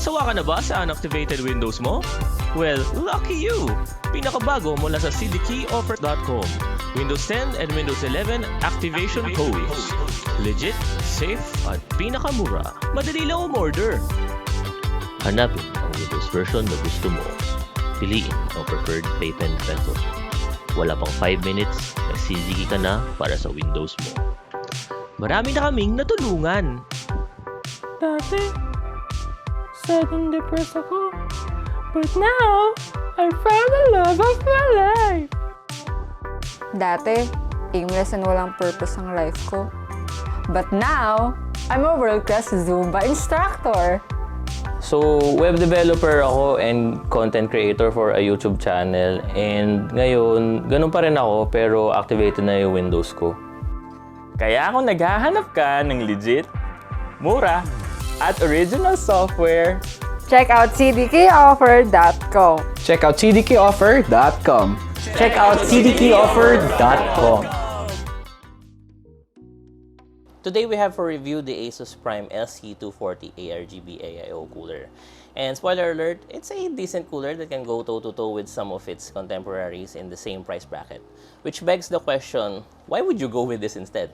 Sawa ka na ba sa unactivated Windows mo? Well, lucky you! Pinakabago mula sa cdkeyoffer.com. Windows 10 and Windows 11 activation codes. Legit, safe, at pinakamura. Madali lang umorder. Hanapin ang Windows version na gusto mo. Piliin ang preferred payment method. Wala pang 5 minutes, nag-CDK ka na para sa Windows mo. Marami na kaming natulungan. Dati, sad and depressed ako. But now, I found the love of my life. Dati, aimless and walang purpose ang life ko. But now, I'm a world-class Zumba instructor. So, web developer ako and content creator for a YouTube channel. And ngayon, ganun pa rin ako pero activated na yung Windows ko. Kaya kung naghahanap ka ng legit, mura, at original software, Check out cdkeyoffer.com. Check out cdkeyoffer.com. check out cdkeyoffer.com. Today we have for review the Asus Prime LC240 ARGB AIO cooler. And spoiler alert, it's a decent cooler that can go toe-to-toe with some of its contemporaries in the same price bracket. Which begs the question, why would you go with this instead?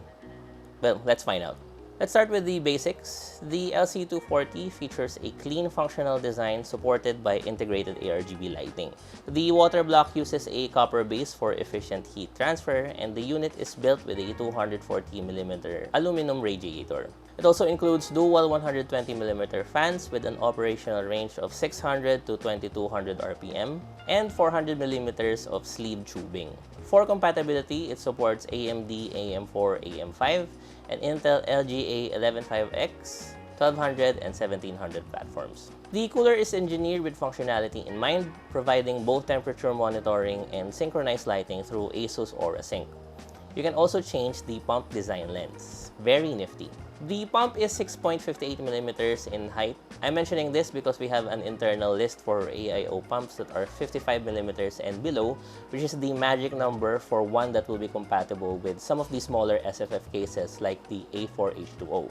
Well, let's find out. Let's start with the basics. The LC240 features a clean functional design supported by integrated ARGB lighting. The water block uses a copper base for efficient heat transfer, and the unit is built with a 240mm aluminum radiator. It also includes dual 120mm fans with an operational range of 600 to 2200 RPM and 400mm of sleeve tubing. For compatibility, it supports AMD AM4, AM5, and Intel LGA 115X, 1200 and 1700 platforms. The cooler is engineered with functionality in mind, providing both temperature monitoring and synchronized lighting through Asus Aura Sync. You can also change the pump design lengths. Very nifty. The pump is 6.58mm in height. I'm mentioning this because we have an internal list for AIO pumps that are 55mm and below, which is the magic number for one that will be compatible with some of the smaller SFF cases like the A4H2O.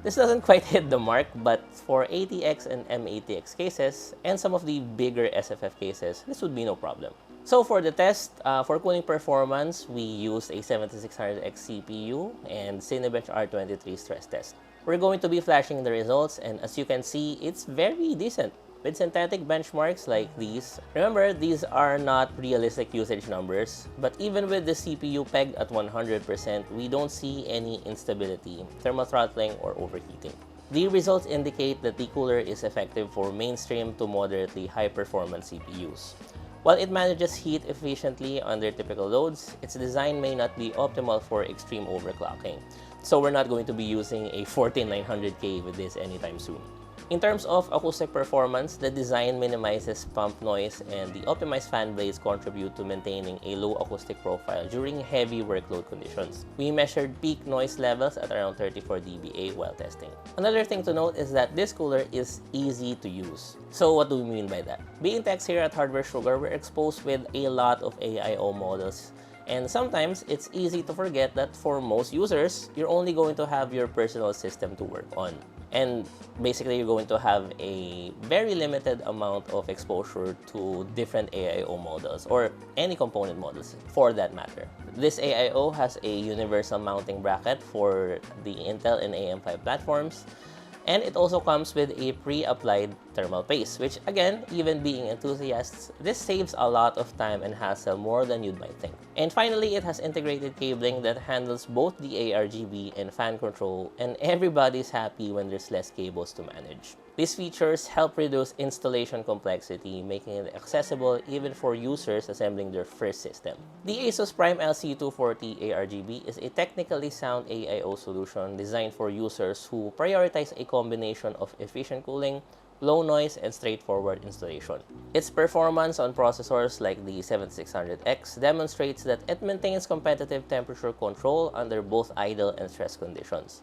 This doesn't quite hit the mark, but for ATX and M-ATX cases and some of the bigger SFF cases, this would be no problem. So for the test, for cooling performance, we used a 7600X CPU and Cinebench R23 stress test. We're going to be flashing the results, and as you can see, it's very decent. With synthetic benchmarks like these, remember, these are not realistic usage numbers, but even with the CPU pegged at 100%, we don't see any instability, thermal throttling, or overheating. The results indicate that the cooler is effective for mainstream to moderately high-performance CPUs. While it manages heat efficiently under typical loads, its design may not be optimal for extreme overclocking. So we're not going to be using a 14900K with this anytime soon. In terms of acoustic performance, the design minimizes pump noise, and the optimized fan blades contribute to maintaining a low acoustic profile during heavy workload conditions. We measured peak noise levels at around 34 dBA while testing. Another thing to note is that this cooler is easy to use. So what do we mean by that? Being techs here at Hardware Sugar, we're exposed with a lot of AIO models. And sometimes it's easy to forget that for most users, you're only going to have your personal system to work on. And basically, you're going to have a very limited amount of exposure to different AIO models or any component models for that matter. This AIO has a universal mounting bracket for the Intel and AM5 platforms. And it also comes with a pre-applied thermal paste, which again, even being enthusiasts, this saves a lot of time and hassle more than you'd might think. And finally, it has integrated cabling that handles both the ARGB and fan control, and everybody's happy when there's less cables to manage. These features help reduce installation complexity, making it accessible even for users assembling their first system. The Asus Prime LC240 ARGB is a technically sound AIO solution designed for users who prioritize a combination of efficient cooling, low noise, and straightforward installation. Its performance on processors like the 7600X demonstrates that it maintains competitive temperature control under both idle and stress conditions.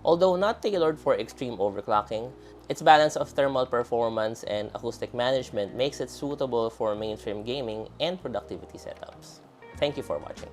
Although not tailored for extreme overclocking, its balance of thermal performance and acoustic management makes it suitable for mainstream gaming and productivity setups. Thank you for watching.